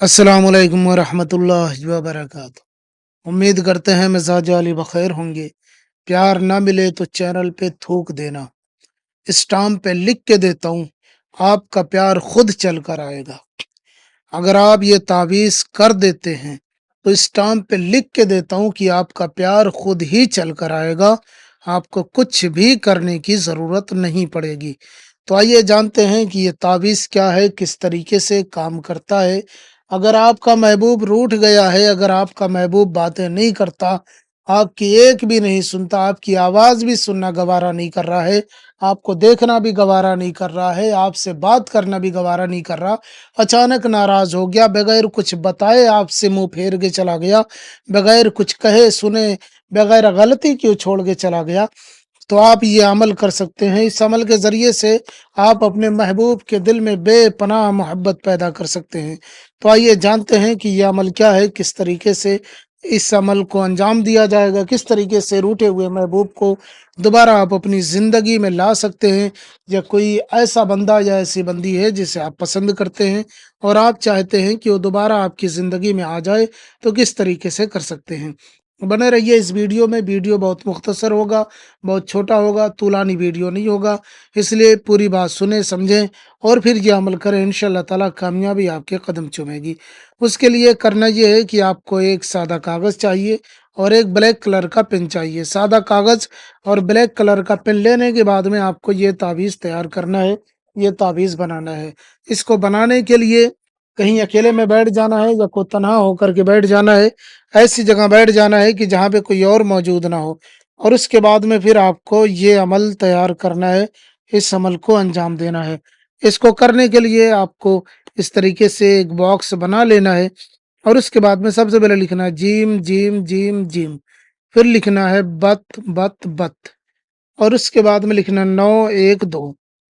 अस्सलाम वालेकुम वरहमतुल्लाहि वबरकातुहू। उम्मीद करते हैं मिजाज वाली बखैर होंगे। प्यार ना मिले तो चैनल पे थूक देना, स्टाम्प पे लिख के देता हूँ, आपका प्यार खुद चल कर आएगा। अगर आप ये तावीज़ कर देते हैं, तो स्टाम्प पे लिख के देता हूँ कि आपका प्यार खुद ही चल कर आएगा, आपको कुछ भी करने की ज़रूरत नहीं पड़ेगी। तो आइए जानते हैं कि ये तावीज़ क्या है, किस तरीके से काम करता है। अगर आपका महबूब रूठ गया है, अगर आपका महबूब बातें नहीं करता, आपकी एक भी नहीं सुनता, आपकी आवाज़ भी सुनना गवारा नहीं कर रहा है, आपको देखना भी गवारा नहीं कर रहा है, आपसे बात करना भी गवारा नहीं कर रहा, अचानक नाराज हो गया, बगैर कुछ बताए आपसे मुंह फेर के चला गया, बगैर कुछ कहे सुने, बगैर गलती क्यों छोड़ के चला गया, तो आप ये अमल कर सकते हैं। इस अमल के ज़रिए से आप अपने महबूब के दिल में बेपनाह मोहब्बत पैदा कर सकते हैं। तो आइए जानते हैं कि ये अमल क्या है, किस तरीके से इस अमल को अंजाम दिया जाएगा, किस तरीके से रूठे हुए महबूब को दोबारा आप अपनी ज़िंदगी में ला सकते हैं। या कोई ऐसा बंदा या ऐसी बंदी है जिसे आप पसंद करते हैं और आप चाहते हैं कि वो दोबारा आपकी ज़िंदगी में आ जाए, तो किस तरीके से कर सकते हैं। बने रहिए इस वीडियो में। वीडियो बहुत मुख्तसर होगा, बहुत छोटा होगा, तूलानी वीडियो नहीं होगा, इसलिए पूरी बात सुने समझें और फिर ये अमल करें। इंशाअल्लाह ताला कामयाबी आपके कदम चूमेगी। उसके लिए करना ये है कि आपको एक सादा कागज़ चाहिए और एक ब्लैक कलर का पेन चाहिए। सादा कागज़ और ब्लैक कलर का पेन लेने के बाद में आपको ये तावीज़ तैयार करना है, ये तावीज़ बनाना है। इसको बनाने के लिए कहीं अकेले में बैठ जाना है या कोई तन्हा होकर के बैठ जाना है। ऐसी जगह बैठ जाना है कि जहाँ पे कोई और मौजूद ना हो, और उसके बाद में फिर आपको ये अमल तैयार करना है, इस अमल को अंजाम देना है। इसको करने के लिए आपको इस तरीके से एक बॉक्स बना लेना है और उसके बाद में सबसे पहले लिखना है जीम, जीम, जीम, जीम। फिर लिखना है बत, बत, बत, और उसके बाद में लिखना 912,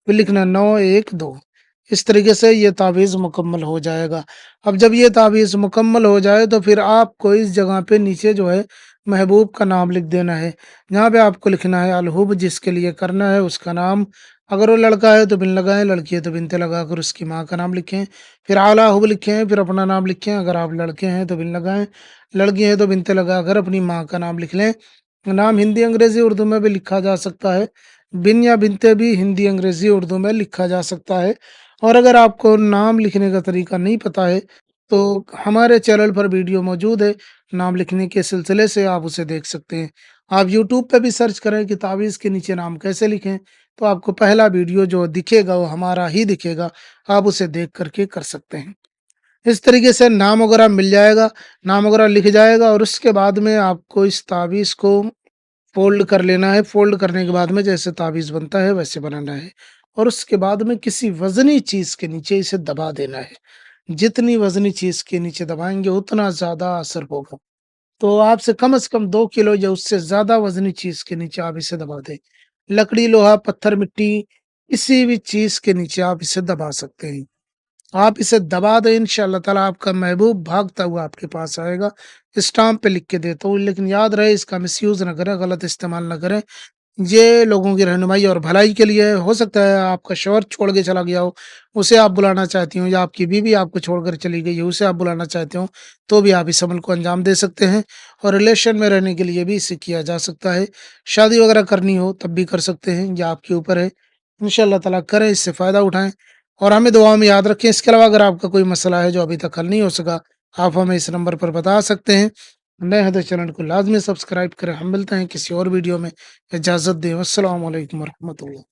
फिर लिखना 912। इस तरीके से ये तावीज़ मुकम्मल हो जाएगा। अब जब ये तावीज़ मुकम्मल हो जाए तो फिर आपको इस जगह पे नीचे जो है महबूब का नाम लिख देना है। जहाँ पे आपको लिखना है अलहुब, जिसके लिए करना है उसका नाम। अगर वो लड़का है तो बिन लगाएं, लड़की है तो बिनते लगाकर उसकी माँ का नाम लिखें। फिर आला हुब लिखें, फिर अपना नाम लिखें। अगर आप लड़के हैं तो बिन लगाएं, लड़की है तो बिनते लगाकर अपनी माँ का नाम लिख लें। नाम हिंदी, अंग्रेजी, उर्दू में भी लिखा जा सकता है। बिन या बिनते भी हिंदी, अंग्रेजी, उर्दू में लिखा जा सकता है। और अगर आपको नाम लिखने का तरीका नहीं पता है, तो हमारे चैनल पर वीडियो मौजूद है, नाम लिखने के सिलसिले से आप उसे देख सकते हैं। आप यूट्यूब पे भी सर्च करें कि तावीज़ के नीचे नाम कैसे लिखें, तो आपको पहला वीडियो जो दिखेगा वो हमारा ही दिखेगा, आप उसे देख कर के कर सकते हैं। इस तरीके से नाम वगैरह मिल जाएगा, नाम वगैरह लिख जाएगा और उसके बाद में आपको इस तावीज़ को फ़ोल्ड कर लेना है। फ़ोल्ड करने के बाद में जैसे तावीज़ बनता है वैसे बनाना है और उसके बाद में किसी वज़नी चीज़ के नीचे इसे दबा देना है। जितनी वज़नी चीज़ के नीचे दबाएँगे उतना ज़्यादा असर होगा। तो आपसे कम से कम 2 किलो या उससे ज़्यादा वज़नी चीज़ के नीचे आप इसे दबा दें। लकड़ी, लोहा, पत्थर, मिट्टी, किसी भी चीज़ के नीचे आप इसे दबा सकते हैं। आप इसे दबा दें, इंशाअल्लाह ताला आपका महबूब भागता हुआ आपके पास आएगा। स्टाम्प पे लिख के देता हूँ, लेकिन याद रहे इसका मिसयूज़ ना करें, गलत इस्तेमाल ना करें। ये लोगों की रहनुमाई और भलाई के लिए है। हो सकता है आपका शौहर छोड़ के चला गया हो, उसे आप बुलाना चाहती हो, या आपकी बीवी आपको छोड़कर चली गई हो, उसे आप बुलाना चाहते हो, तो भी आप इस अमल को अंजाम दे सकते हैं। और रिलेशन में रहने के लिए भी इसे किया जा सकता है। शादी वगैरह करनी हो तब भी कर सकते हैं, ये आपके ऊपर है। इंशाअल्लाह ताला करें, इससे फ़ायदा उठाएँ और हमें दुआओं में याद रखें। इसके अलावा अगर आपका कोई मसला है जो अभी तक हल नहीं हो सका, आप हमें इस नंबर पर बता सकते हैं। नए हैं तो चैनल को लाज़मी सब्सक्राइब करें। हम मिलते हैं किसी और वीडियो में। इजाज़त दें। अस्सलाम वालेकुम वरहमतुल्लाह।